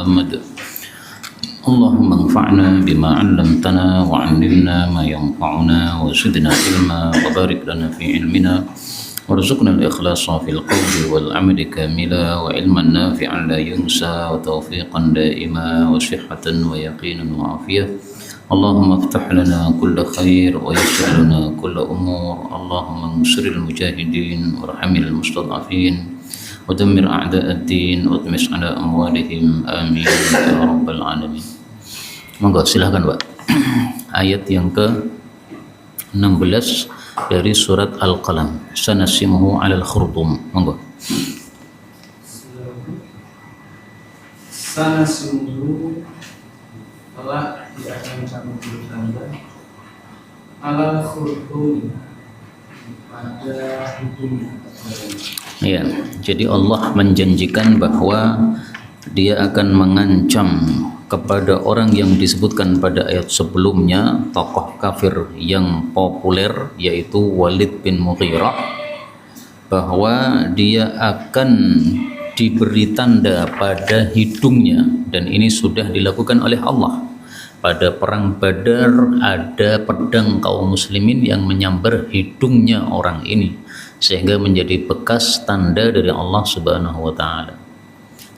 محمد اللهم انفعنا بما علمتنا وعلمنا ما ينفعنا وزدنا علما وبارك لنا في علمنا وارزقنا الإخلاص في القول والعمل كاملا وعلما نافعا لا ينسى وتوفيقا دائما وصحة ويقينا وعافية اللهم افتح لنا كل خير ويسر لنا كل أمور اللهم انصر المجاهدين وارحم المستضعفين ودمر أعداء الدين واطمس على أموالهم آمين يا رب العالمين. Monggo silahkan Pak. Ayat yang ke-16 dari surat Al-Qalam. Sanasimuhu 'alal khurtum. Monggo. Sanasimuhu telah akan kami beri tanda 'alal khurtum pada hidungnya. Ya, jadi Allah menjanjikan bahwa Dia akan mengancam kepada orang yang disebutkan pada ayat sebelumnya, tokoh kafir yang populer yaitu Walid bin Mughirah, bahwa dia akan diberi tanda pada hidungnya, dan ini sudah dilakukan oleh Allah. Pada perang Badar ada pedang kaum muslimin yang menyambar hidungnya orang ini sehingga menjadi bekas tanda dari Allah Subhanahu wa taala.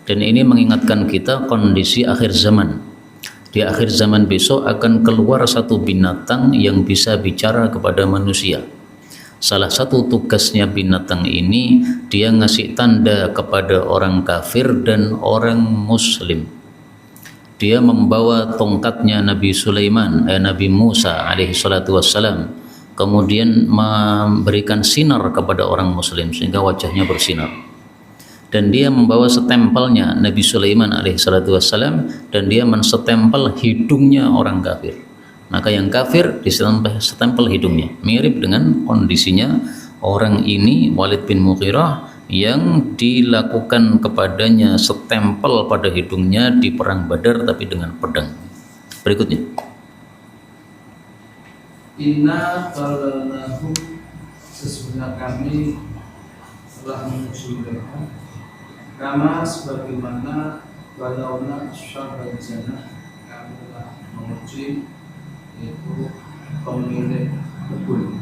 Dan ini mengingatkan kita kondisi akhir zaman. Di akhir zaman besok akan keluar satu binatang yang bisa bicara kepada manusia. Salah satu tugasnya binatang ini, dia ngasih tanda kepada orang kafir dan orang muslim. Dia membawa tongkatnya Nabi Sulaiman, Nabi Musa alaihi salatu wassalam, kemudian memberikan sinar kepada orang muslim sehingga wajahnya bersinar. Dan dia membawa setempelnya Nabi Sulaiman alaihi salatu wassalam, dan dia mensetempel hidungnya orang kafir. Maka yang kafir disetempel hidungnya, mirip dengan kondisinya orang ini Walid bin Mughirah yang dilakukan kepadanya setempel pada hidungnya di perang Badar tapi dengan pedang. Berikutnya. Inna qalalnahum, sesungguhnya kami telah menguji mereka kama sebagaimana balauna syarra jannah, kami telah menguji yaitu pemilik kebun.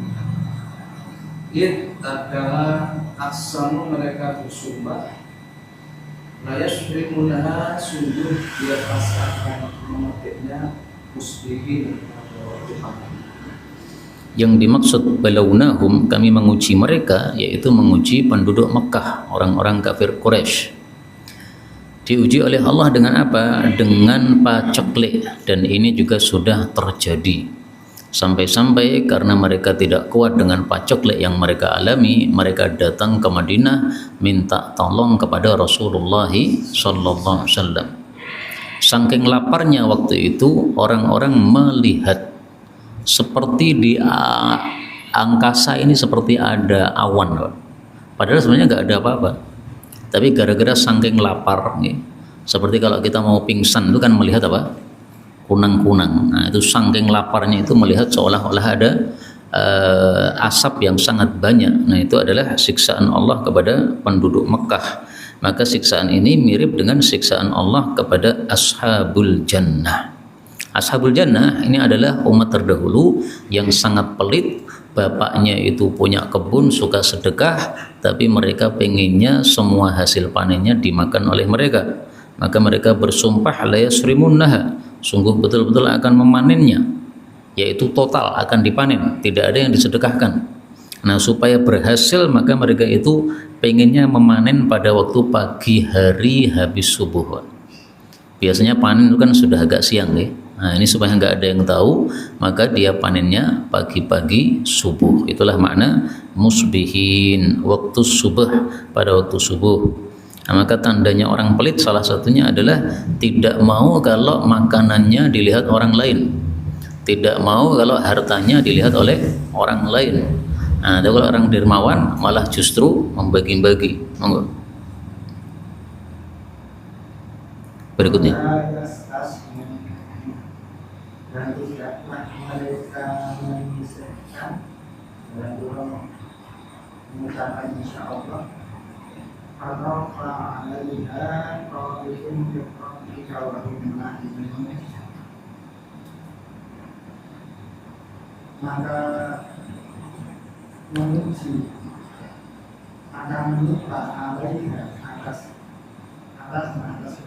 Tatkala aksanu mereka bersumpah, layas rimunaha, sungguh dia pasti akan memetiknya musbihin atau Tuhan. Yang dimaksud balaunahum, kami menguji mereka, yaitu menguji penduduk Mekah, orang-orang kafir Quraisy. Diuji oleh Allah dengan apa? Dengan paceklik, dan ini juga sudah terjadi. Sampai-sampai karena mereka tidak kuat dengan paceklik yang mereka alami, mereka datang ke Madinah minta tolong kepada Rasulullah sallallahu alaihi wasallam. Saking laparnya waktu itu, orang-orang melihat seperti di angkasa ini seperti ada awan, padahal sebenarnya nggak ada apa-apa, tapi gara-gara saking lapar nih, seperti kalau kita mau pingsan itu kan melihat apa? Kunang-kunang. Nah, itu saking laparnya itu melihat seolah-olah ada asap yang sangat banyak. Nah, itu adalah siksaan Allah kepada penduduk Mekah. Maka siksaan ini mirip dengan siksaan Allah kepada ashabul jannah. Ashabul jannah ini adalah umat terdahulu yang sangat pelit. Bapaknya itu punya kebun, suka sedekah, tapi mereka pengennya semua hasil panennya dimakan oleh mereka. Maka mereka bersumpah la yasrimunnaha, sungguh betul-betul akan memanennya, yaitu total akan dipanen, tidak ada yang disedekahkan. Nah, supaya berhasil maka mereka itu pengennya memanen pada waktu pagi hari habis subuh. Biasanya panen itu kan sudah agak siang nih. Nah, ini supaya nggak ada yang tahu, maka dia panennya pagi-pagi subuh. Itulah makna musbihin, waktu subuh, pada waktu subuh. Nah, maka tandanya orang pelit salah satunya adalah tidak mau kalau makanannya dilihat orang lain, tidak mau kalau hartanya dilihat oleh orang lain. Nah, kalau orang dermawan malah justru membagi-bagi. Monggo. Berikutnya. Dan tidaklah mereka menyisihkan dan belum mengucapkan insya Allah atau fa'alaiha qalihum biqam Tapi kalau bagaimana di Indonesia, maka menguji akan menyimpan alaiha atas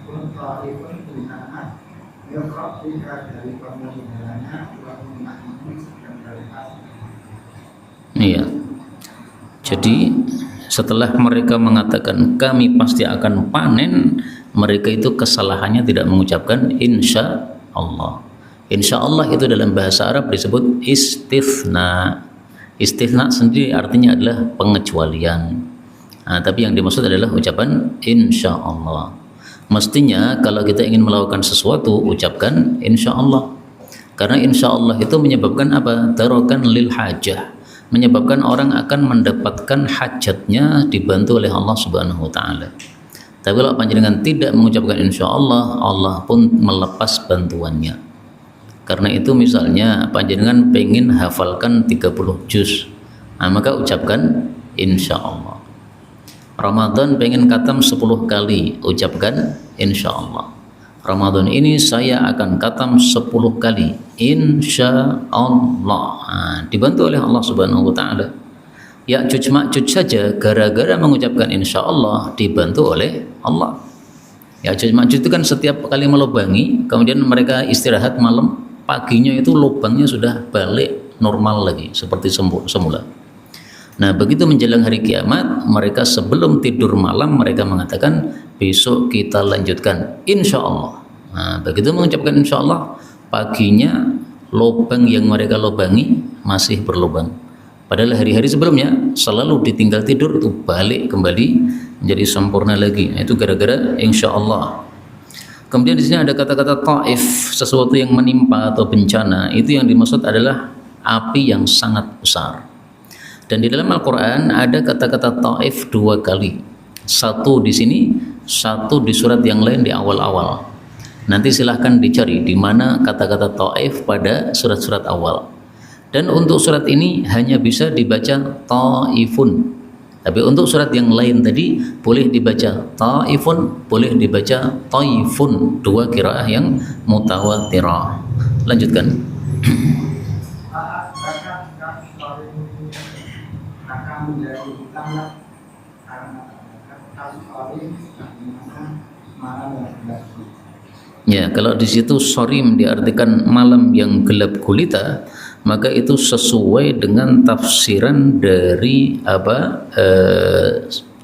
pun ta'ifun bina'ah yukrak jika dari pemulihannya wa mina'ini sedang dari asli. Iya. Jadi setelah mereka mengatakan kami pasti akan panen, mereka itu kesalahannya tidak mengucapkan insya Allah. Insya Allah itu dalam bahasa Arab disebut istithna. Istithna sendiri artinya adalah pengecualian. Nah, tapi yang dimaksud adalah ucapan insya Allah. Mestinya kalau kita ingin melakukan sesuatu, ucapkan insya Allah. Karena insya Allah itu menyebabkan apa? Darokan lil hajah, menyebabkan orang akan mendapatkan hajatnya dibantu oleh Allah Subhanahu wa taala. Tapi kalau panjenengan tidak mengucapkan insya Allah, Allah pun melepas bantuannya. Karena itu misalnya panjenengan pengen hafalkan 30 juz, nah, maka ucapkan insya Allah. Ramadan pengen khatam 10 kali, ucapkan insya Allah. Ramadan ini saya akan khatam 10 kali, insya Allah. Nah, dibantu oleh Allah Subhanahu wa taala. Ya cuc saja gara-gara mengucapkan insya Allah dibantu oleh Allah. Ya cuc itu kan setiap kali melubangi, kemudian mereka istirahat malam, paginya itu lubangnya sudah balik normal lagi seperti semula. Nah, begitu menjelang hari kiamat, mereka sebelum tidur malam mereka mengatakan besok kita lanjutkan insya Allah. Nah, begitu mengucapkan insya Allah, paginya lubang yang mereka lubangi masih berlubang. Padahal hari-hari sebelumnya selalu ditinggal tidur itu balik kembali menjadi sempurna lagi. Nah, itu gara-gara insya Allah. Kemudian di sini ada kata-kata ta'if, sesuatu yang menimpa atau bencana. Itu yang dimaksud adalah api yang sangat besar. Dan di dalam Al-Quran ada kata-kata ta'if 2 kali. Satu di sini, satu di surat yang lain di awal-awal. Nanti silahkan dicari di mana kata-kata ta'if pada surat-surat awal. Dan untuk surat ini hanya bisa dibaca ta'ifun. Tapi untuk surat yang lain tadi boleh dibaca ta'ifun, boleh dibaca ta'ifun. 2 qiraah yang mutawatirah. Lanjutkan. Akan menjadi utama karena kasus sorim bagaimana malam yang gelap. Ya, kalau di situ sorim diartikan malam yang gelap gulita, maka itu sesuai dengan tafsiran dari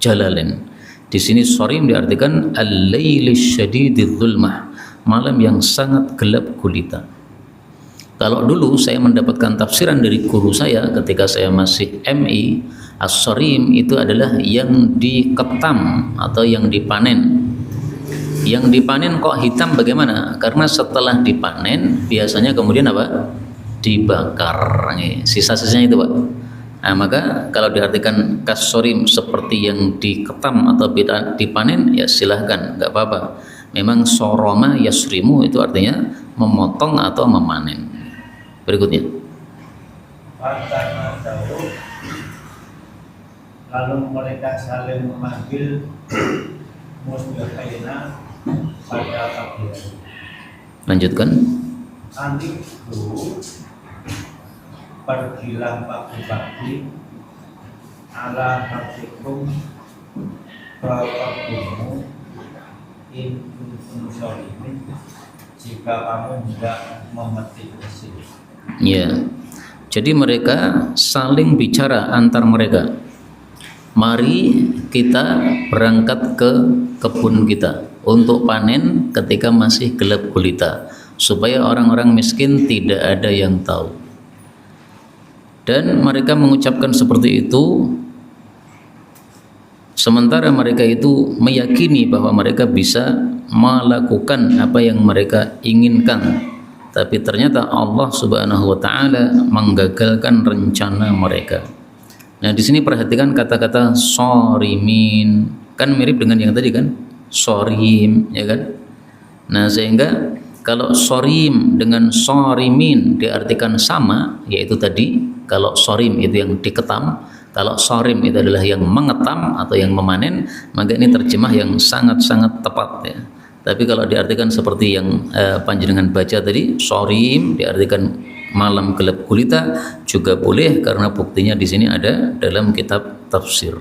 Jalalain. Di sini sorim diartikan al-laili syadididz zulmah, malam yang sangat gelap gulita. Kalau dulu saya mendapatkan tafsiran dari guru saya ketika saya masih MI, as-sorim itu adalah yang diketam atau yang dipanen. Yang dipanen kok hitam bagaimana? Karena setelah dipanen biasanya kemudian apa? Dibakar. Sisa-sisanya itu, Pak. Nah, maka kalau diartikan kas-sorim seperti yang diketam atau dipanen, ya silahkan, nggak apa-apa. Memang soroma yasrimu itu artinya memotong atau memanen. Berikutnya. Lalu mereka saling memanggil musbihina pada pagi. Lanjutkan. Antikku pergilah pagi-pagi ala harfikum bapakmu intum solimin jika kamu hendak memetik hasil. Ya, jadi mereka saling bicara antar mereka. Mari kita berangkat ke kebun kita untuk panen ketika masih gelap gulita, supaya orang-orang miskin tidak ada yang tahu. Dan mereka mengucapkan seperti itu, sementara mereka itu meyakini bahwa mereka bisa melakukan apa yang mereka inginkan. Tapi ternyata Allah Subhanahu wa taala menggagalkan rencana mereka. Nah, di sini perhatikan kata-kata sorimin. Kan mirip dengan yang tadi kan? Sorim, ya kan? Nah, sehingga kalau sorim dengan sorimin diartikan sama, yaitu tadi kalau sorim itu yang diketam, kalau sorim itu adalah yang mengetam atau yang memanen, maka ini terjemah yang sangat-sangat tepat ya. Tapi kalau diartikan seperti yang panjenengan baca tadi, sorim diartikan malam gelap gulita juga boleh karena buktinya di sini ada dalam kitab tafsir.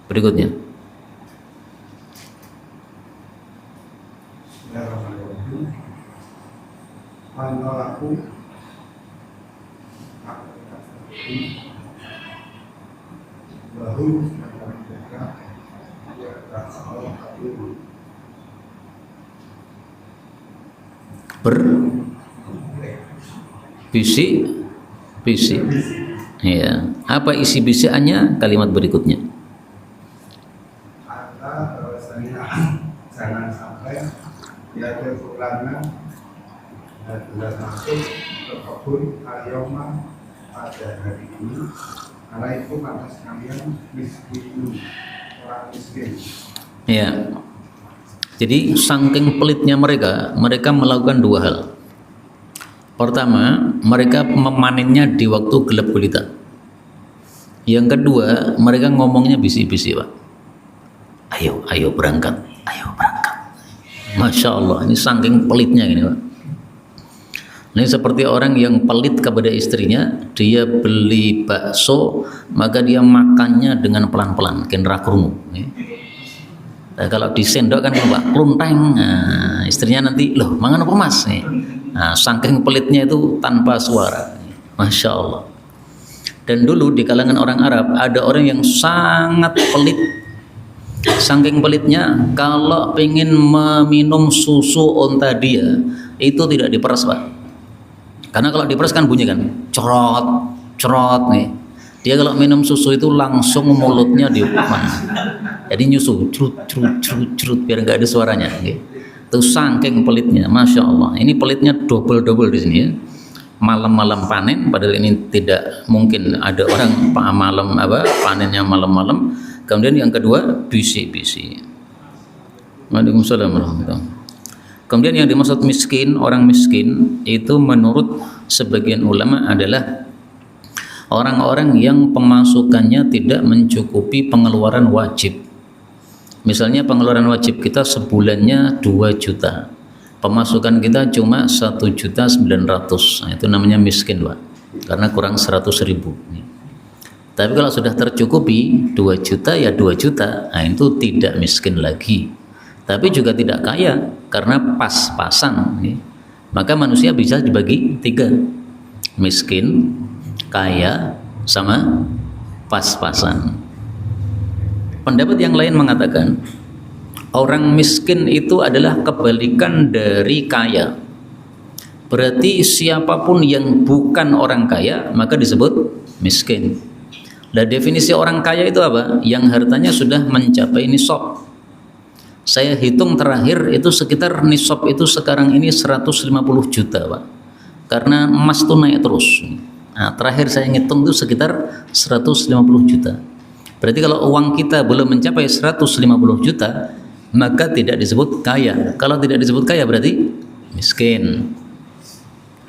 Berikutnya. Manolaku baru bisik ya. Apa isi bisikannya? Kalimat berikutnya. Jangan sampai ya terulangnya bila masuk ke kebun Aryoma pada hari ini, karena itu atas kalian miskin, orang miskin. Ya. Jadi saking pelitnya mereka melakukan dua hal. Pertama, mereka memanennya di waktu gelap gulita. Yang kedua, mereka ngomongnya bisik-bisik, Pak. Ayo berangkat, ayo berangkat. Masya Allah, ini saking pelitnya gini, Pak. Ini seperti orang yang pelit kepada istrinya, dia beli bakso, maka dia makannya dengan pelan-pelan, kenra krungu. Nah, kalau disendok kan Pak, klunteng. Nah, istrinya nanti, loh, mangan apa mas? Nah, saking pelitnya itu tanpa suara. Masya Allah. Dan dulu di kalangan orang Arab ada orang yang sangat pelit. Saking pelitnya, kalau pengen meminum susu onta dia, itu tidak diperas, Pak. Karena kalau diperas kan bunyi kan, cerot nih. Dia kalau minum susu itu langsung mulutnya diupan. Jadi nyusu, cerut biar nggak ada suaranya. Itu saking pelitnya, masya Allah. Ini pelitnya double di sini ya. Malam-malam panen, padahal ini tidak mungkin ada orang panennya malam-malam. Kemudian yang kedua bisik-bisik. Waalaikumsalam warahmatullahi wabarakatuh. Kemudian yang dimaksud miskin, orang miskin itu menurut sebagian ulama adalah orang-orang yang pemasukannya tidak mencukupi pengeluaran wajib. Misalnya pengeluaran wajib kita sebulannya 2 juta, pemasukan kita cuma 1.900.000, nah, itu namanya miskin, Pak, karena kurang 100.000. Tapi kalau sudah tercukupi 2 juta ya 2 juta, nah itu tidak miskin lagi, tapi juga tidak kaya karena pas-pasan. Maka manusia bisa dibagi 3, miskin, kaya, sama pas-pasan. Pendapat yang lain mengatakan orang miskin itu adalah kebalikan dari kaya. Berarti siapapun yang bukan orang kaya maka disebut miskin. Dan definisi orang kaya itu apa? Yang hartanya sudah mencapai nisab. Saya hitung terakhir itu sekitar nisab itu sekarang ini 150 juta, Pak. Karena emas itu naik terus. Nah, terakhir saya ngitung itu sekitar 150 juta. Berarti kalau uang kita belum mencapai 150 juta, maka tidak disebut kaya. Kalau tidak disebut kaya berarti miskin.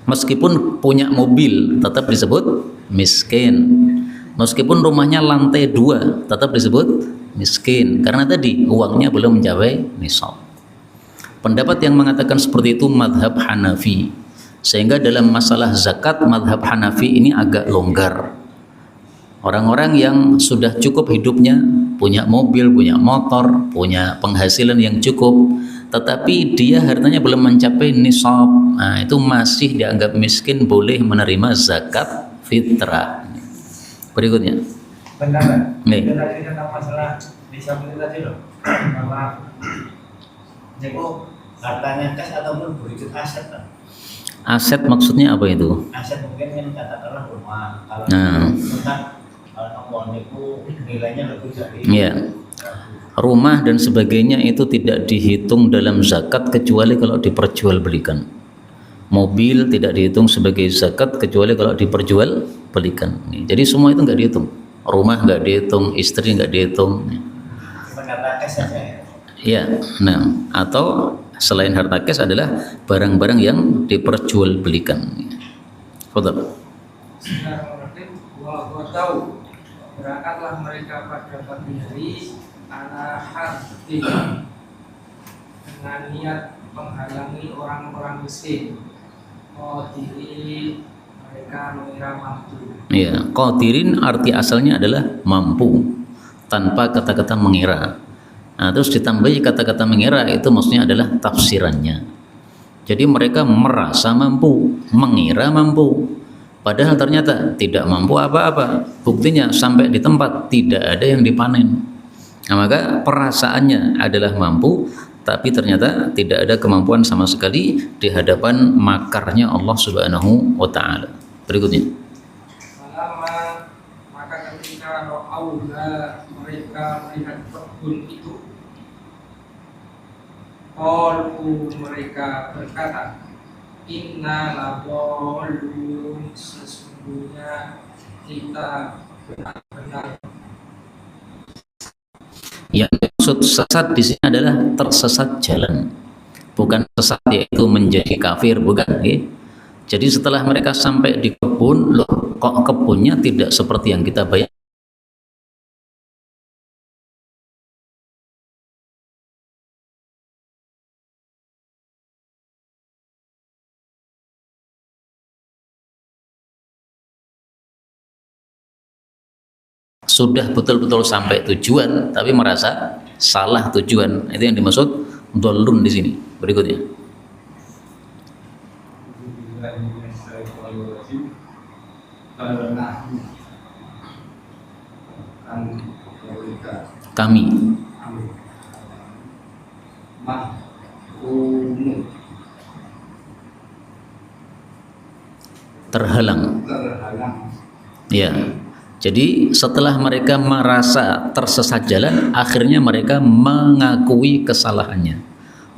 Meskipun punya mobil tetap disebut miskin. Meskipun rumahnya lantai 2 tetap disebut miskin. Karena tadi uangnya belum mencapai nisab. Pendapat yang mengatakan seperti itu mazhab Hanafi. Sehingga dalam masalah zakat mazhab Hanafi ini agak longgar. Orang-orang yang sudah cukup hidupnya, punya mobil, punya motor, punya penghasilan yang cukup, tetapi dia hartanya belum mencapai nisab, nah itu masih dianggap miskin, boleh menerima zakat fitrah. Berikutnya. Benar. Nih. Tadi tentang masalah nisab itu tadi loh. Bahwa jadi hartanya cash ataupun berwujud aset kan? Aset maksudnya apa itu? Aset mungkin yang katakanlah rumah. Kalau itu nilainya lebih dari. Ya. Rumah dan sebagainya itu tidak dihitung dalam zakat kecuali kalau diperjualbelikan. Mobil tidak dihitung sebagai zakat kecuali kalau diperjualbelikan. Jadi semua itu nggak dihitung. Rumah nggak dihitung, istri nggak dihitung. Harta cash saja ya. Ya, nah atau selain harta cash adalah barang-barang yang diperjualbelikan. Betul. Wa tahu berangkatlah mereka pada pagi hari ala harfi dengan niat menghalangi orang-orang miskin. Oh, diri mereka mengira mampu. Ya, qadirin arti asalnya adalah mampu tanpa kata-kata mengira. Nah, terus ditambahi kata-kata mengira itu maksudnya adalah tafsirannya. Jadi mereka merasa mampu, mengira mampu, padahal ternyata tidak mampu apa-apa. Buktinya sampai di tempat tidak ada yang dipanen. Nah, maka perasaannya adalah mampu, tapi ternyata tidak ada kemampuan sama sekali di hadapan makarnya Allah Subhanahu wa taala. Berikutnya. Selama maka ketika ro'auha mereka melihat kebun itu, qalu mereka berkata, inna ladallun, sesungguhnya kita benar-benar. Yang maksud sesat di sini adalah tersesat jalan, bukan sesat yaitu menjadi kafir, bukan. Jadi setelah mereka sampai di kebun, loh kok kebunnya tidak seperti yang kita bayangkan. Sudah betul-betul sampai tujuan tapi merasa salah tujuan. Itu yang dimaksud dolun di sini. Berikutnya. Kami terhalang. Ya. Jadi setelah mereka merasa tersesat jalan, akhirnya mereka mengakui kesalahannya.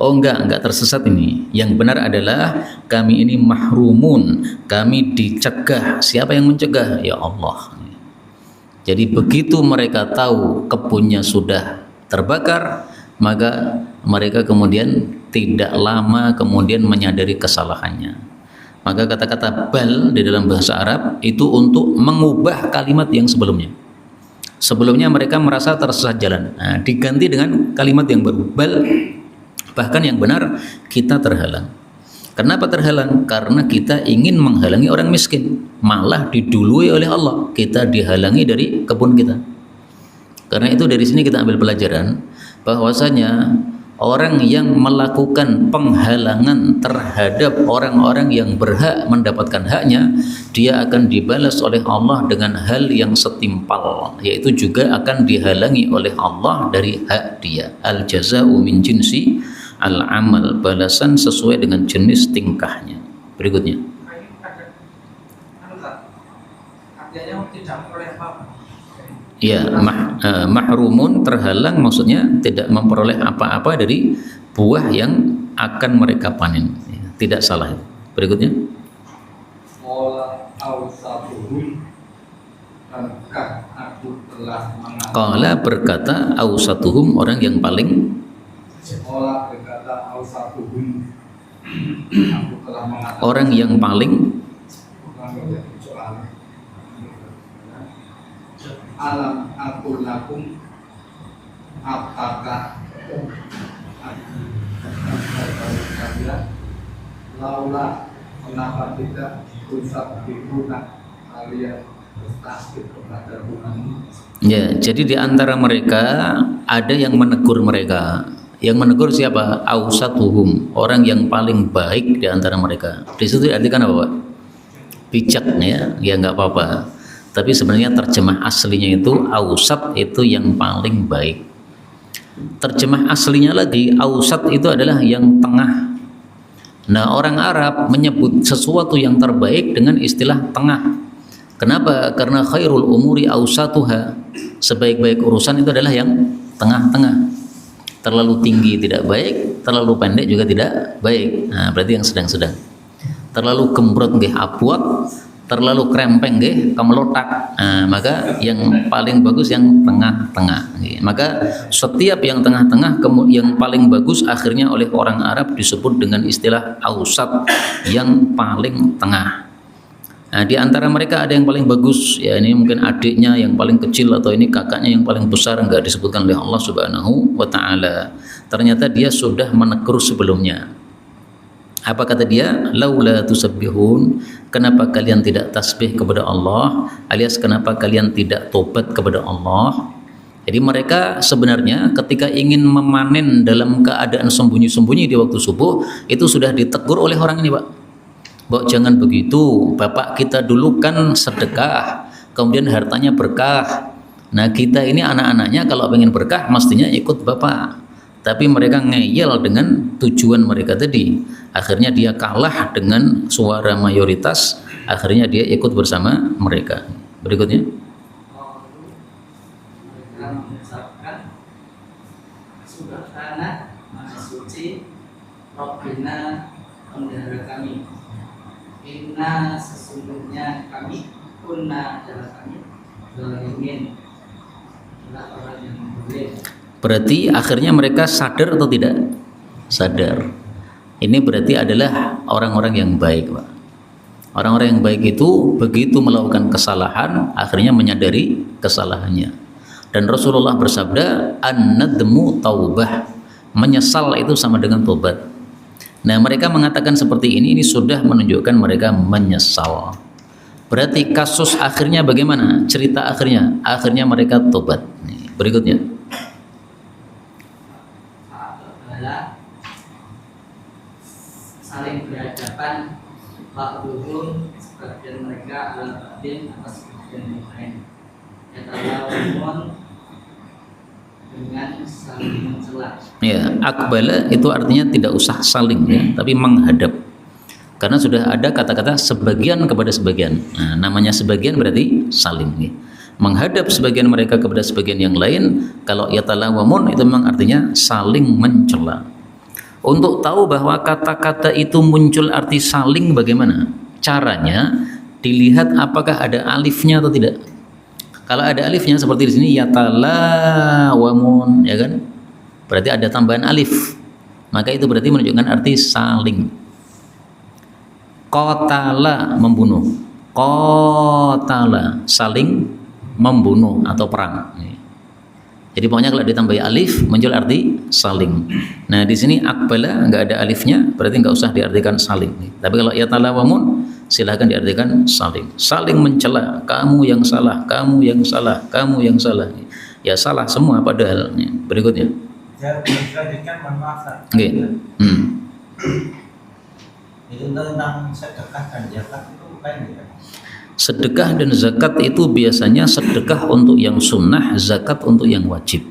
Oh enggak tersesat ini. Yang benar adalah kami ini mahrumun, kami dicegah. Siapa yang mencegah? Ya Allah. Jadi begitu mereka tahu kebunnya sudah terbakar, maka mereka kemudian tidak lama kemudian menyadari kesalahannya. Maka kata-kata bal di dalam bahasa Arab itu untuk mengubah kalimat yang sebelumnya. Sebelumnya mereka merasa tersesat jalan. Nah, diganti dengan kalimat yang baru. Bal, bahkan yang benar kita terhalang. Kenapa terhalang? Karena kita ingin menghalangi orang miskin. Malah didului oleh Allah. Kita dihalangi dari kebun kita. Karena itu dari sini kita ambil pelajaran bahwasanya orang yang melakukan penghalangan terhadap orang-orang yang berhak mendapatkan haknya, dia akan dibalas oleh Allah dengan hal yang setimpal, yaitu juga akan dihalangi oleh Allah dari hak dia. Al jaza'u min jinsi al amal, balasan sesuai dengan jenis tingkahnya. Berikutnya. Artinya tidak memperoleh apa-apa. Ya, mahrumun, terhalang, maksudnya tidak memperoleh apa-apa dari buah yang akan mereka panen. Tidak salah. Berikutnya. Qala berkata ausatuhum, orang yang paling orang yang paling alam aku lakum, apakah laula kenapa tidak usah digunakan kalian tasbih kepada Tuhan. Ya, jadi di antara mereka ada yang menegur mereka. Yang menegur siapa? Ausatuhum, orang yang paling baik di antara mereka. Di situ diartikan apa, Pak? Bijak, ya nggak apa-apa. Tapi sebenarnya terjemah aslinya itu ausat itu yang paling baik. Terjemah aslinya lagi ausat itu adalah yang tengah. Nah, orang Arab menyebut sesuatu yang terbaik dengan istilah tengah. Kenapa? Karena khairul umuri ausatuha. Sebaik-baik urusan itu adalah yang tengah-tengah. Terlalu tinggi tidak baik, terlalu pendek juga tidak baik. Nah, berarti yang sedang-sedang. Terlalu gembrot nggih abot, terlalu krempeng nggih kemelotak. Nah, maka yang paling bagus yang tengah-tengah. Maka setiap yang tengah-tengah yang paling bagus akhirnya oleh orang Arab disebut dengan istilah ausat, yang paling tengah. Nah, di antara mereka ada yang paling bagus, ya ini mungkin adiknya yang paling kecil atau ini kakaknya yang paling besar, enggak disebutkan oleh Allah Subhanahu wa taala. ternyata dia sudah menegur sebelumnya. Apa kata dia? Laula tusabbihun, kenapa kalian tidak tasbih kepada Allah, alias kenapa kalian tidak tobat kepada Allah. Jadi mereka sebenarnya ketika ingin memanen dalam keadaan sembunyi-sembunyi di waktu subuh, itu sudah ditegur oleh orang ini, Pak. Bahwa jangan begitu, bapak kita dulu kan sedekah, kemudian hartanya berkah. Nah kita ini anak-anaknya kalau pengen berkah mestinya ikut bapak. Tapi mereka ngeyel dengan tujuan mereka tadi. Akhirnya dia kalah dengan suara mayoritas, akhirnya dia ikut bersama mereka. Berikutnya. Mereka mengucapkan Subhana Maha Suci Rabbina Pendahara kami, inna sesungguhnya kami, kunna adalah kami, zalimin adalah orang yang boleh. Berarti akhirnya mereka sadar atau tidak? Sadar. Ini berarti adalah orang-orang yang baik, Pak. Orang-orang yang baik itu begitu melakukan kesalahan, akhirnya menyadari kesalahannya. Dan Rasulullah bersabda, an-nadmu taubah. Menyesal itu sama dengan tobat. Nah, mereka mengatakan seperti ini sudah menunjukkan mereka menyesal. Berarti kasus akhirnya bagaimana? Cerita akhirnya? Akhirnya mereka tobat. Nih, berikutnya. Saling berhadapan, ba'duhum sebagian mereka ala ba'din atas sebagian yang lain, yatalamun dengan saling mencela. Ya, akbala itu artinya tidak usah saling ya, tapi menghadap. Karena sudah ada kata-kata sebagian kepada sebagian. Nah, namanya sebagian berarti saling nih. Menghadap sebagian mereka kepada sebagian yang lain. Kalau yatalawamun itu memang artinya saling mencela. Untuk tahu bahwa kata-kata itu muncul arti saling bagaimana? Caranya dilihat apakah ada alifnya atau tidak. Kalau ada alifnya seperti di sini yatalawamun, ya kan? Berarti ada tambahan alif. Maka itu berarti menunjukkan arti saling. Qatala membunuh. Qatala saling membunuh atau perang. Jadi pokoknya kalau ditambahi alif muncul arti saling. Nah di sini akbala nggak ada alifnya, berarti nggak usah diartikan saling. Tapi kalau yatalawamun silahkan diartikan saling. Saling mencela, kamu yang salah, kamu yang salah, kamu yang salah. Ya salah semua padahal. Berikutnya. Ya, dilanjutkan, mohon maaf. Okay. Itu tentang sedekah dan zakat itu bukan ya? Sedekah dan zakat itu biasanya sedekah untuk yang sunnah, zakat untuk yang wajib.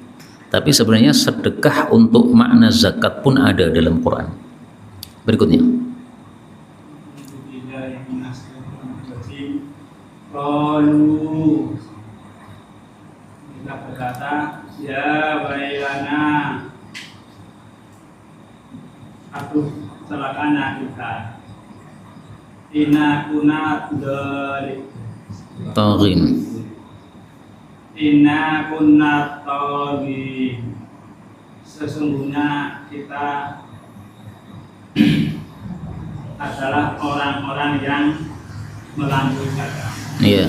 Tapi sebenarnya sedekah untuk makna zakat pun ada dalam Quran. Berikutnya. Qalu, kita berkata, ya wailana, aduh celakana kita. Inna kunna Taghin. Inna kunna taghin. Sesungguhnya kita adalah orang-orang yang melampaui batas. Iya.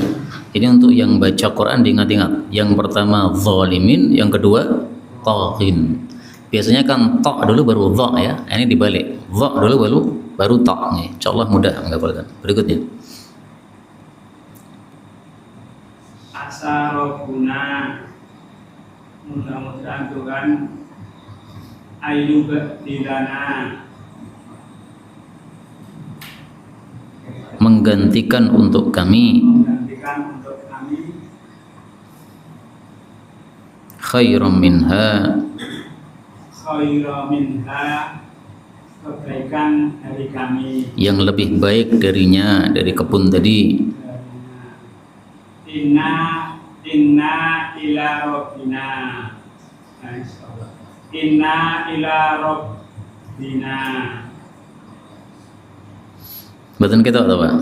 Ini untuk yang baca Quran diingat-ingat. Yang pertama zalimin, yang kedua taghin. Biasanya kan ta dulu baru dha ya. Ini dibalik. Dha dulu baru ta nih. Insyaallah mudah menghafalkan. Berikutnya. Asarobuna, mudah-mudahan Tuhan ayu dilana, menggantikan untuk kami khairan minha, kebaikan dari kami, yang lebih baik darinya, dari kebun tadi. Inna ila rabbina, inna ila rabbina. Betul kita atau Pak?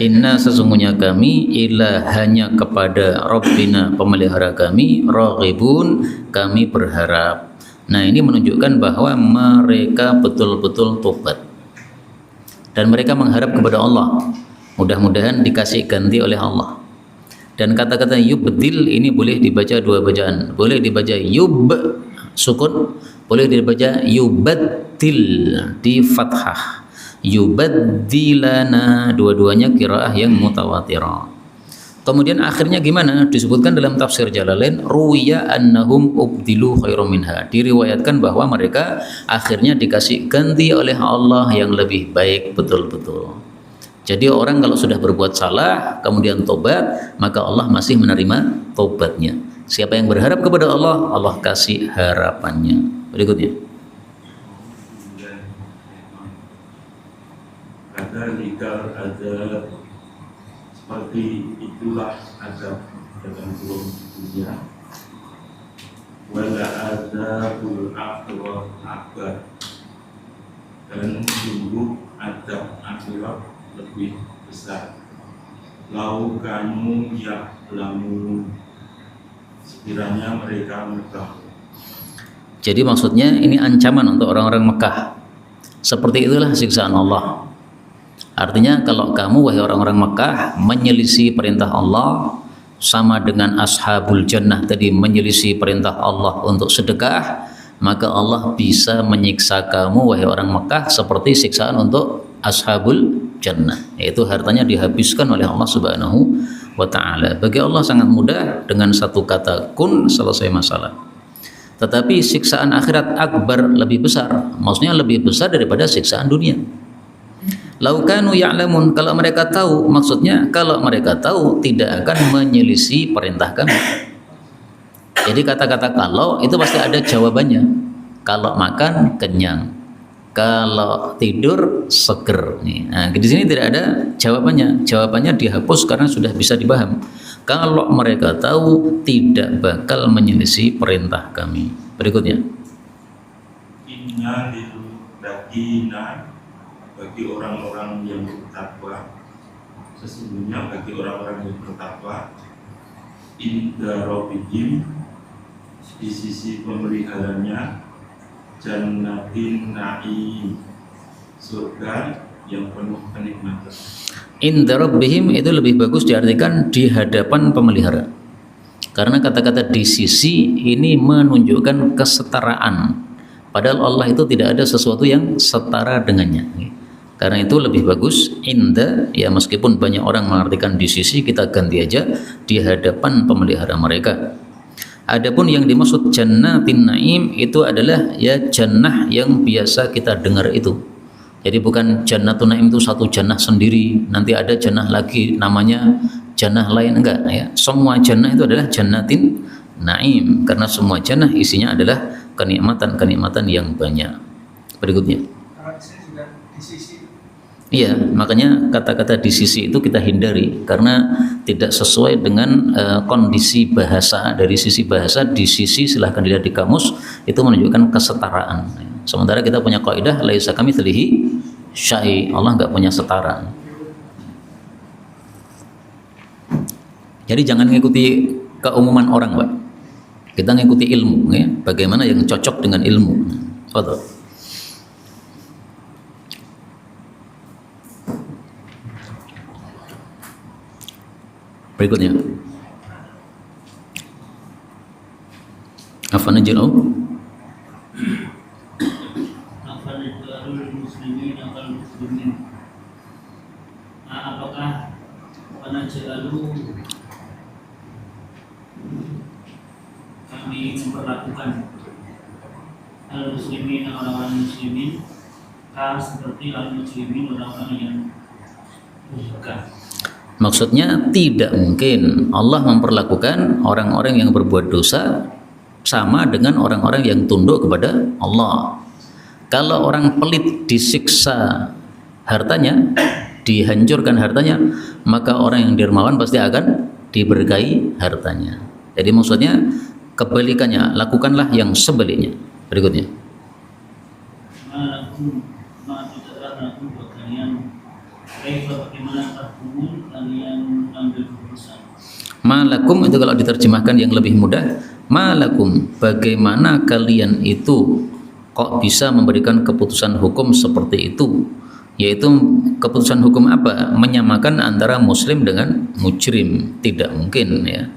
Inna sesungguhnya kami ila hanya kepada Rabbina pemelihara kami, raghibun kami berharap. Nah ini menunjukkan bahwa mereka betul-betul tobat dan mereka mengharap kepada Allah. Mudah-mudahan dikasih ganti oleh Allah. Dan kata-kata yubdil ini boleh dibaca dua bacaan. Boleh dibaca yub sukun, Boleh dibaca yubaddil di fathah. Yubaddilana, dua-duanya qiraah yang mutawatirah. Kemudian akhirnya gimana? Disebutkan dalam tafsir Jalalain, ruwiya annahum ubdilu khairum minha. Diriwayatkan bahwa mereka akhirnya dikasih ganti oleh Allah yang lebih baik betul-betul. Jadi orang kalau sudah berbuat salah kemudian tobat, maka Allah masih menerima tobatnya. Siapa yang berharap kepada Allah, Allah kasih harapannya. Berikutnya. Kadzalika ada seperti itulah azab dalam dunia. Wala azabul akhirah akbar, dan sungguh azab akhirat lebih besar. Lau kanu ya'lamun, sekiranya mereka mengetahui. Jadi maksudnya ini ancaman untuk orang-orang Mekah. Seperti itulah siksaan Allah. Artinya kalau kamu wahai orang-orang Mekah menyelisih perintah Allah, sama dengan ashabul jannah tadi menyelisih perintah Allah untuk sedekah, maka Allah bisa menyiksa kamu wahai orang Mekah seperti siksaan untuk ashabul jannah, yaitu hartanya dihabiskan oleh Allah Subhanahu wa ta'ala. Bagi Allah sangat mudah, dengan satu kata kun selesai masalah. Tetapi siksaan akhirat akbar, lebih besar, maksudnya lebih besar daripada siksaan dunia. Laukanu ya'lamun, kalau mereka tahu, maksudnya kalau mereka tahu tidak akan menyelisih perintah kami. Jadi kata-kata kalau itu pasti ada jawabannya. Kalau makan kenyang, kalau tidur seger. Nah, di sini tidak ada jawabannya. Jawabannya dihapus karena sudah bisa dipaham. Kalau mereka tahu tidak bakal menyelisih perintah kami. Berikutnya. Inna lil muttaqina, bagi orang-orang yang bertakwa, sesungguhnya bagi orang-orang yang bertakwa, inda rabbihim, di sisi pemeliharanya, jannatin na'im, surga yang penuh kenikmatan. Inda rabbihim itu lebih bagus diartikan di hadapan pemelihara. Karena kata-kata di sisi ini menunjukkan kesetaraan. Padahal Allah itu tidak ada sesuatu yang setara dengannya. Karena itu lebih bagus inda, ya meskipun banyak orang mengartikan di sisi, kita ganti aja di hadapan pemelihara mereka. Adapun yang dimaksud jannatin naim itu adalah ya jannah yang biasa kita dengar itu. Jadi bukan jannatun naim itu satu jannah sendiri, nanti ada jannah lagi namanya jannah lain, enggak ya. Semua jannah itu adalah jannatin naim karena semua jannah isinya adalah kenikmatan-kenikmatan yang banyak. Berikutnya. Kalau di sini juga di sisi. Iya, makanya kata-kata di sisi itu kita hindari karena tidak sesuai dengan kondisi bahasa. Dari sisi bahasa, di sisi silahkan dilihat di kamus, itu menunjukkan kesetaraan. Sementara kita punya kaidah laisa kamitslihi syai', Allah nggak punya setara. Jadi jangan mengikuti keumuman orang, Pak. Kita mengikuti ilmu, ya. Bagaimana yang cocok dengan ilmu. Betul. Berikutnya. Afanajlu muslimin akal muslimin. Apakah panajlalu kami memperlakukan al-muslimin orang-orang muslimin seperti al-muslimin orang-orang yang bersyukur. Maksudnya tidak mungkin Allah memperlakukan orang-orang yang berbuat dosa sama dengan orang-orang yang tunduk kepada Allah. Kalau orang pelit disiksa hartanya, dihancurkan hartanya, maka orang yang dermawan pasti akan diberkahi hartanya. Jadi maksudnya kebalikannya, lakukanlah yang sebaliknya. Berikutnya. Malakum itu kalau diterjemahkan yang lebih mudah, malakum, bagaimana kalian itu kok bisa memberikan keputusan hukum seperti itu, yaitu keputusan hukum apa? Menyamakan antara muslim dengan mujrim. Tidak mungkin ya.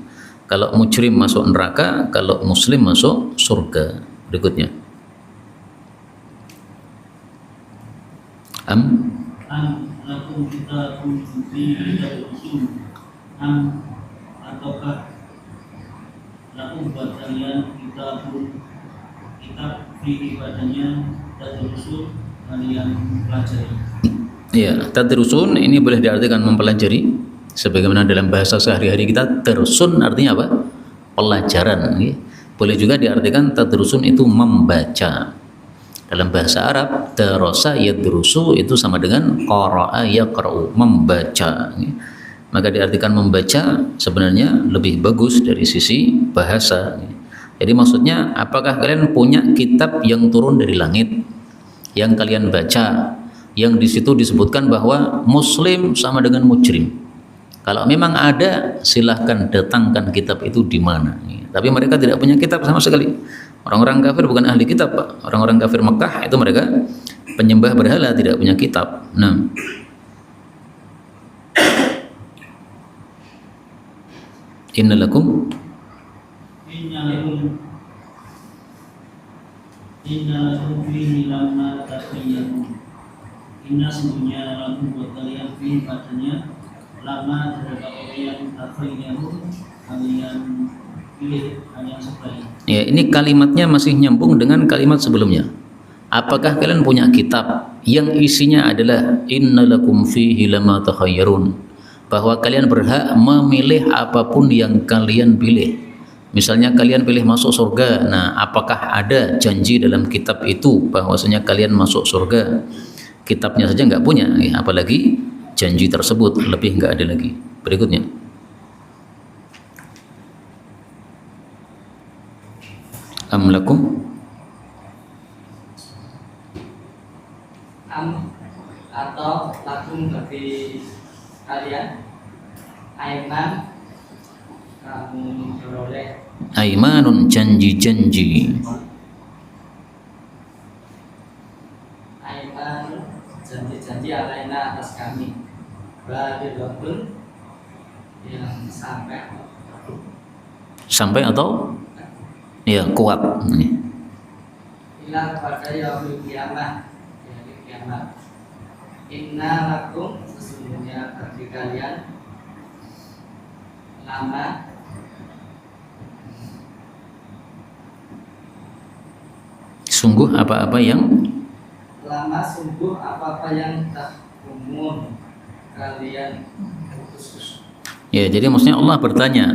Kalau mujrim masuk neraka, kalau muslim masuk surga. Berikutnya. lakum kitabun fihi tadrusun ataukah lakum buat kalian kitab fihi padanya tadrusun kalian pelajari. Ya, tadrusun ini boleh diartikan mempelajari, sebagaimana dalam bahasa sehari-hari kita tersun artinya apa? Pelajaran. Boleh juga diartikan tadrusun itu membaca. Dalam bahasa Arab, darasa yadrusu itu sama dengan qara'a yaqra'u, membaca. Maka diartikan membaca sebenarnya lebih bagus dari sisi bahasa. Jadi maksudnya, apakah kalian punya kitab yang turun dari langit yang kalian baca, yang di situ disebutkan bahwa muslim sama dengan mujrim? Kalau memang ada, silahkan datangkan kitab itu di mana. Tapi mereka tidak punya kitab sama sekali. Orang-orang kafir bukan ahli kitab, Pak. Orang-orang kafir Mekah itu mereka penyembah berhala, tidak punya kitab. Nah, innalakum fihi lamma takhayyaru. Inna sesungguhnya lakum buat kalian fihi padanya lama terhadap apa yang takhayyaru kalian pilih hanya sebaik. Ya, ini kalimatnya masih nyambung dengan kalimat sebelumnya. Apakah kalian punya kitab yang isinya adalah innalakum fihi lama takhayyarun, bahwa kalian berhak memilih apapun yang kalian pilih. Misalnya kalian pilih masuk surga, nah apakah ada janji dalam kitab itu bahwasanya kalian masuk surga? Kitabnya saja nggak punya, apalagi janji tersebut, lebih nggak ada lagi. Berikutnya, am lakum atau lakum bagi kalian aiman kamu memperoleh aimanun, janji-janji. aiman janji-janji alaina atas kami badirotun yang sampai atau ya kuat. Ila pada yaumil kiamah, hari kiamat. Inna lakum sesungguhnya bagi kalian lama Sungguh apa-apa yang sungguh apa-apa yang tak umum kalian putus. ya, jadi maksudnya Allah bertanya,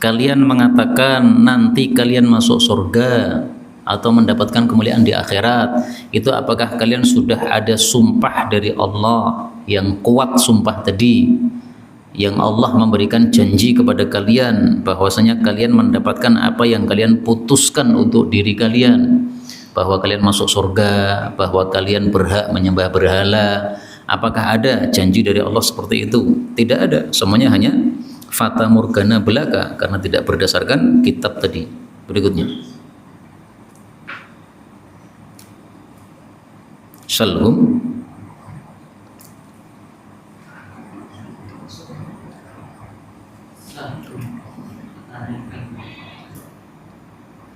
kalian mengatakan nanti kalian masuk surga atau mendapatkan kemuliaan di akhirat, itu apakah kalian sudah ada sumpah dari Allah yang kuat, sumpah tadi yang Allah memberikan janji kepada kalian bahwasanya kalian mendapatkan apa yang kalian putuskan untuk diri kalian, bahwa kalian masuk surga, bahwa kalian berhak menyembah berhala? Apakah ada janji dari Allah seperti itu? Tidak ada, semuanya hanya fata morgana belaka karena tidak berdasarkan kitab tadi. Berikutnya, Salhum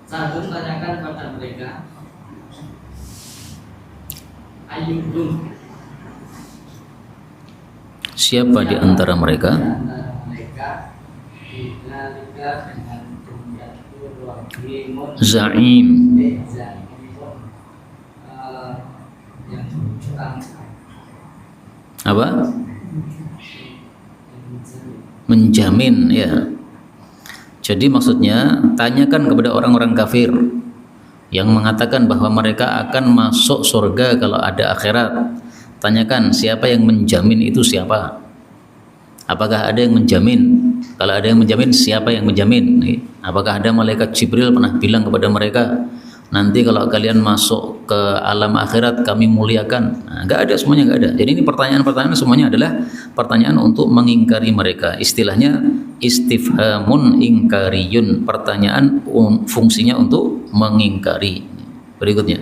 Sahum tanyakan pada mereka ayyuhum siapa di antara mereka mereka dinalika dengan jumlahul wahimun Za'im, yang curang apa? Menjamin, ya. Jadi maksudnya tanyakan kepada orang-orang kafir yang mengatakan bahwa mereka akan masuk surga kalau ada akhirat. Tanyakan siapa yang menjamin itu, siapa? Apakah ada yang menjamin? Kalau ada yang menjamin, siapa yang menjamin? Apakah ada malaikat Jibril pernah bilang kepada mereka, nanti kalau kalian masuk ke alam akhirat kami muliakan? Nah, nggak ada, semuanya nggak ada. Jadi ini pertanyaan-pertanyaan semuanya adalah pertanyaan untuk mengingkari mereka. Istilahnya istifhamun ingkariyun, pertanyaan fungsinya untuk mengingkari. Berikutnya,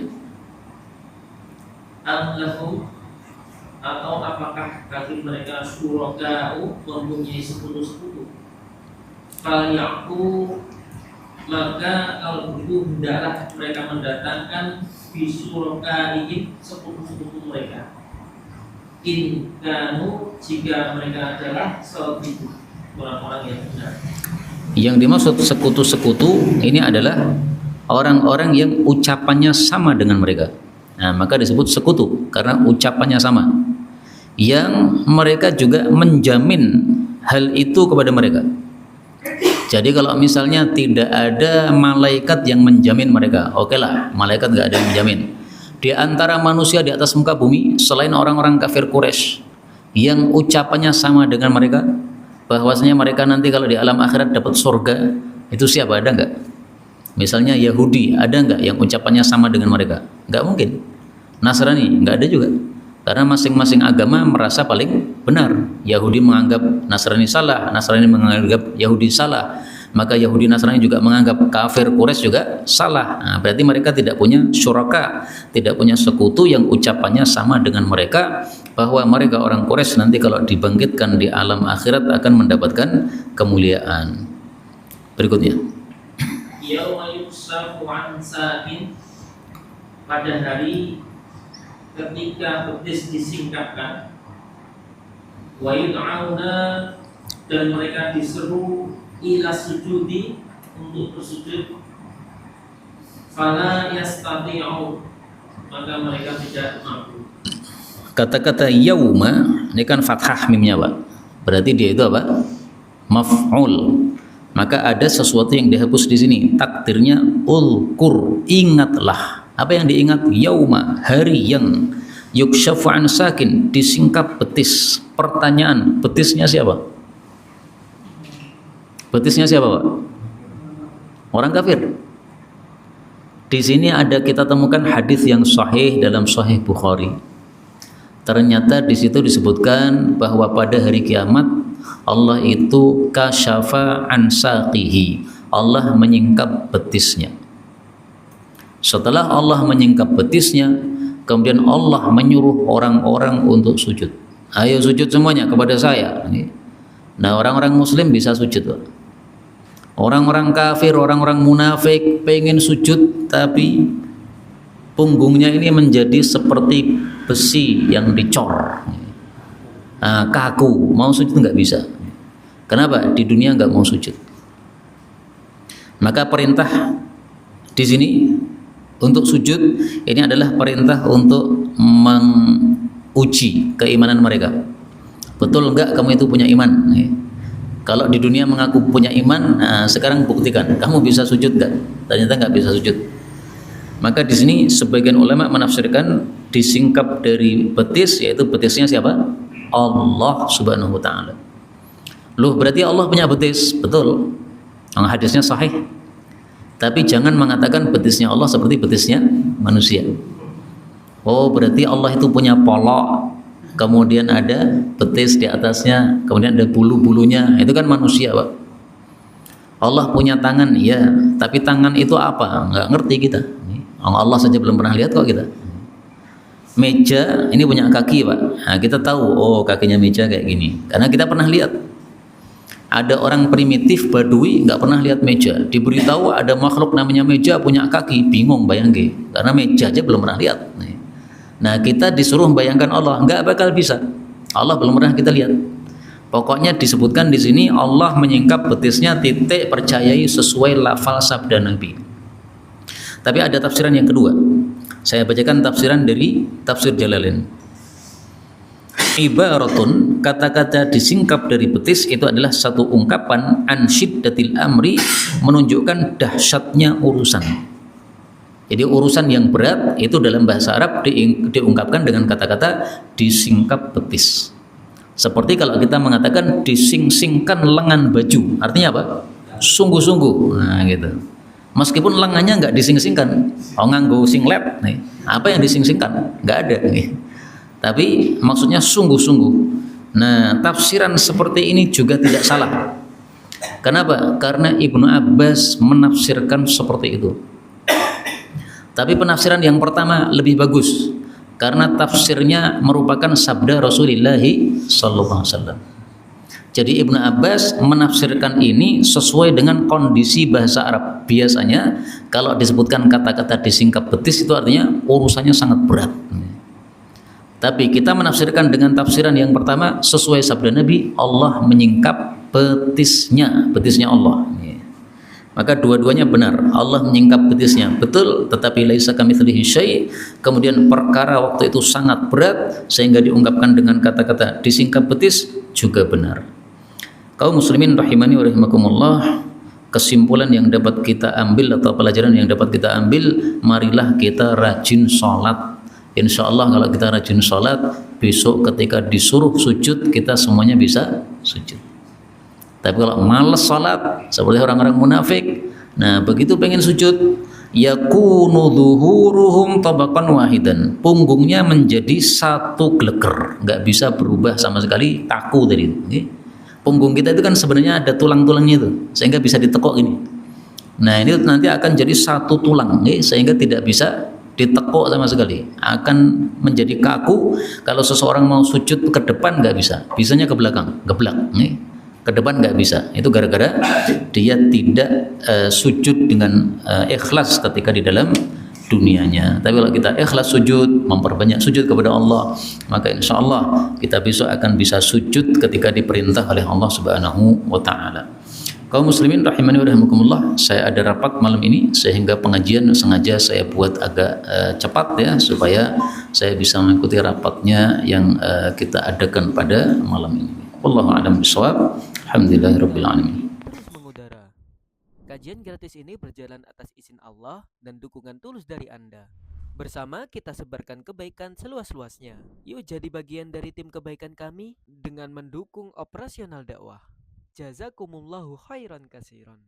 Al-lahum atau apakah bagi mereka syuraka'u mempunyai sekutu-sekutu? Falyaku, maka kalau begitu hendaklah mereka mendatangkan bisyuraka'ihim sekutu-sekutu mereka. in kanu jika mereka adalah shadiqin, orang-orang yang benar. Yang dimaksud sekutu-sekutu ini adalah orang-orang yang ucapannya sama dengan mereka. Nah, maka disebut sekutu karena ucapannya sama. Yang mereka juga menjamin hal itu kepada mereka. Jadi kalau misalnya tidak ada malaikat yang menjamin mereka, oke lah, malaikat nggak ada yang menjamin. Di antara manusia di atas muka bumi selain orang-orang kafir Quraisy yang ucapannya sama dengan mereka, bahwasanya mereka nanti kalau di alam akhirat dapat surga, itu siapa? Ada nggak? Misalnya Yahudi, ada nggak yang ucapannya sama dengan mereka? Nggak mungkin. Nasrani, nggak ada juga. Karena masing-masing agama merasa paling benar. Yahudi menganggap Nasrani salah, Nasrani menganggap Yahudi salah. Maka Yahudi Nasrani juga menganggap kafir Quraisy juga salah. Nah, berarti mereka tidak punya syuraka, tidak punya sekutu yang ucapannya sama dengan mereka, bahwa mereka orang Quraisy nanti kalau dibangkitkan di alam akhirat akan mendapatkan kemuliaan. Berikutnya. Yauma yuksafu an sakin, pada hari ketika betis disingkapkan, wa yud'auna, dan mereka diseru ila sujudi, untuk bersujud, fala yastati'u, maka mereka tidak mampu. Kata-kata yauma ini kan fathah mimnya, Pak. Berarti dia itu apa? Maf'ul. Maka ada sesuatu yang dihapus di sini. Takdirnya ulkur, ingatlah. Apa yang diingat? Yauma, hari yang yukshafu an sakin, disingkap betis. Pertanyaan, betisnya siapa? Betisnya siapa, Pak? Orang kafir. Di sini ada kita temukan hadis yang sahih dalam Sahih Bukhari. Ternyata di situ disebutkan bahwa pada hari kiamat Allah itu kasyafa an saqihi. Allah menyingkap betisnya. Setelah Allah menyingkap betisnya, kemudian Allah menyuruh orang-orang untuk sujud. Ayo sujud semuanya kepada saya. Nah, orang-orang muslim bisa sujud, Pak. Orang-orang kafir, orang-orang munafik pengen sujud tapi punggungnya ini menjadi seperti besi yang dicor. Kaku, mau sujud nggak bisa. Kenapa? Di dunia nggak mau sujud. Maka perintah di sini untuk sujud ini adalah perintah untuk menguji keimanan mereka. Betul nggak kamu itu punya iman? Kalau di dunia mengaku punya iman, sekarang buktikan kamu bisa sujud nggak? Ternyata nggak bisa sujud. Maka di sini sebagian ulama menafsirkan disingkap dari betis, yaitu betisnya siapa? Allah Subhanahu wa taala. Loh, berarti Allah punya betis? Betul. Hadisnya sahih. Tapi jangan mengatakan betisnya Allah seperti betisnya manusia. Oh, berarti Allah itu punya polok, kemudian ada betis di atasnya, kemudian ada bulu-bulunya. Itu kan manusia, Pak. Allah punya tangan, ya, tapi tangan itu apa? Nggak ngerti kita. Allah saja belum pernah lihat kok kita. Meja ini punya kaki, Pak. Nah, kita tahu, oh kakinya meja kayak gini, karena kita pernah lihat. Ada orang primitif Badui nggak pernah lihat meja, diberitahu ada makhluk namanya meja punya kaki, bingung bayangin, karena meja aja belum pernah lihat. Nah, kita disuruh membayangkan Allah, nggak bakal bisa. Allah belum pernah kita lihat. Pokoknya disebutkan di sini Allah menyingkap betisnya, titik, percayai sesuai lafal sabda Nabi. Tapi ada tafsiran yang kedua. Saya bacakan tafsiran dari Tafsir Jalalain. Ibaratun, kata-kata disingkap dari betis itu adalah satu ungkapan an syiddatil amri, menunjukkan dahsyatnya urusan. Jadi urusan yang berat itu dalam bahasa Arab diungkapkan dengan kata-kata disingkap betis. Seperti kalau kita mengatakan dising-singkan lengan baju, artinya apa? Sungguh-sungguh. Nah, gitu. Meskipun lengannya nggak dising-singkan, nganggo singlet, nih, apa yang dising-singkan? Nggak ada. Nih. Tapi maksudnya sungguh-sungguh. Nah, tafsiran seperti ini juga tidak salah. Kenapa? Karena Ibnu Abbas menafsirkan seperti itu. Tapi penafsiran yang pertama lebih bagus, karena tafsirnya merupakan sabda Rasulullah SAW. Jadi Ibnu Abbas menafsirkan ini sesuai dengan kondisi bahasa Arab. Biasanya kalau disebutkan kata-kata disingkap betis itu artinya urusannya sangat berat. Tapi kita menafsirkan dengan tafsiran yang pertama sesuai sabda Nabi, Allah menyingkap betisnya Allah. Maka dua-duanya benar, Allah menyingkap betisnya, betul, tetapi laisa kamitslihi syai'. Kemudian perkara waktu itu sangat berat sehingga diungkapkan dengan kata-kata disingkap betis juga benar. Kaum muslimin rahimani wa rahimakumullah, kesimpulan yang dapat kita ambil atau pelajaran yang dapat kita ambil, marilah kita rajin sholat. Insya Allah kalau kita rajin sholat, besok ketika disuruh sujud kita semuanya bisa sujud. Tapi kalau malas sholat seperti orang-orang munafik, nah begitu pengen sujud, yakunu dhuhuruhum tabaqan wahidan, punggungnya menjadi satu geleger, nggak bisa berubah sama sekali, kaku tadi itu. Okay? Punggung kita itu kan sebenarnya ada tulang-tulangnya itu, sehingga bisa ditekuk ini. Nah ini nanti akan jadi satu tulang, okay? Sehingga tidak bisa ditekuk sama sekali, akan menjadi kaku. Kalau seseorang mau sujud ke depan nggak bisa, bisanya ke belakang, geblak. Okay? Ke depan nggak bisa, itu gara-gara dia tidak sujud dengan ikhlas ketika di dalam dunianya. Tapi kalau kita ikhlas sujud, memperbanyak sujud kepada Allah, maka insya Allah kita besok akan bisa sujud ketika diperintah oleh Allah Subhanahu wa Ta'ala. Kaum muslimin rahimani wa rahimakumullah, saya ada rapat malam ini sehingga pengajian sengaja saya buat agak cepat ya, supaya saya bisa mengikuti rapatnya yang kita adakan pada malam ini. Wallahu a'lam bishawab. Alhamdulillahirabbil alamin. Terus mengudara. Kajian gratis ini berjalan atas izin Allah dan dukungan tulus dari Anda. Bersama kita sebarkan kebaikan seluas-luasnya. Yuk jadi bagian dari tim kebaikan kami dengan mendukung operasional dakwah. Jazakumullahu khairan katsiran.